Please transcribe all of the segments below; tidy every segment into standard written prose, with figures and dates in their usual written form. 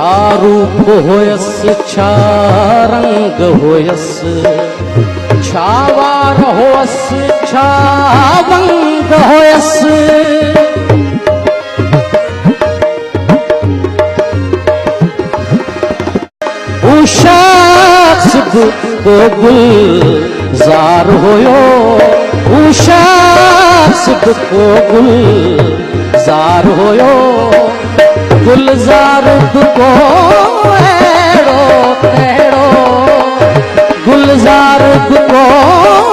छा रूप हुयसि छा रंग हुयसि छा वार हुयसि छा वंग हुयसि हू शख्स बि को गुलज़ार हुयो हू शख्स बि को गुलज़ार हुयो गुलज़ार बि को अहिड़ो कहिड़ो गुलज़ार बि को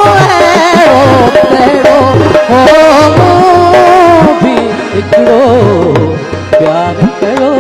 अहिड़ो कहिड़ो हो बि हिकिड़ो प्यार कयो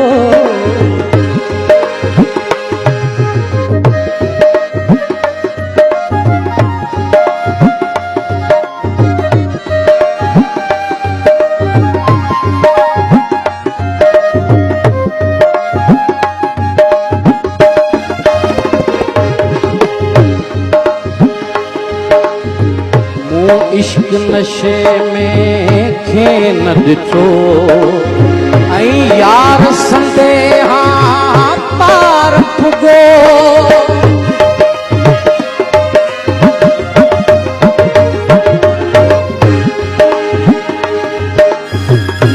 इश्क नशे में खेन ॾिठो ऐं यार संदेहा पार पुगो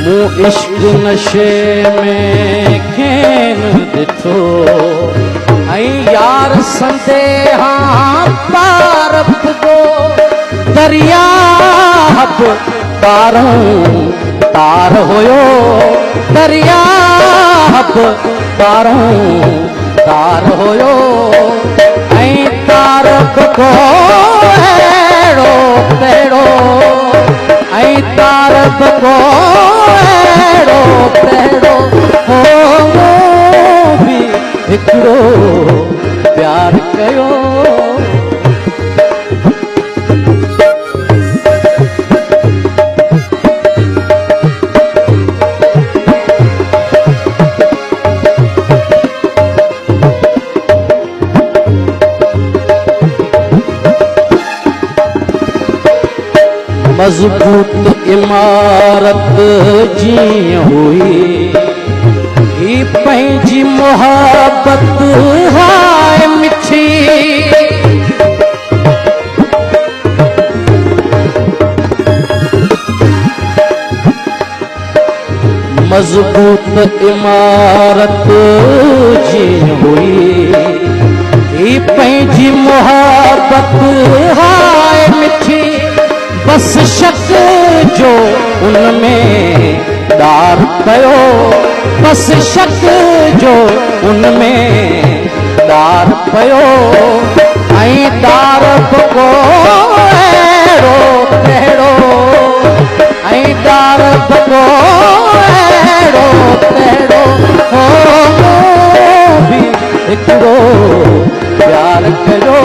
मूं इश्क नशे में खेन ॾिठो ऐं यार संदेहा पार पुगो दरिया तारों तार होयो दरिया तारों तार होयो ऐं तार को अहिड़ो कहिड़ो ऐं तार को अहिड़ो कहिड़ो हो बि हिकिड़ो प्यार कयो मजबूत इमारत जीअं हुई ही पंहिंजी मोहबत हाय मिठी मजबूत इमारत जीअं हुई ही पंहिंजी मोहबत हाय मिठी बस शक जो उनमें दार कयो बस शक जो उनमें दार पयो ऐं दार को अहिड़ो कहिड़ो ऐं दार को अहिड़ो कहिड़ो हो बि हिकिड़ो प्यार कयो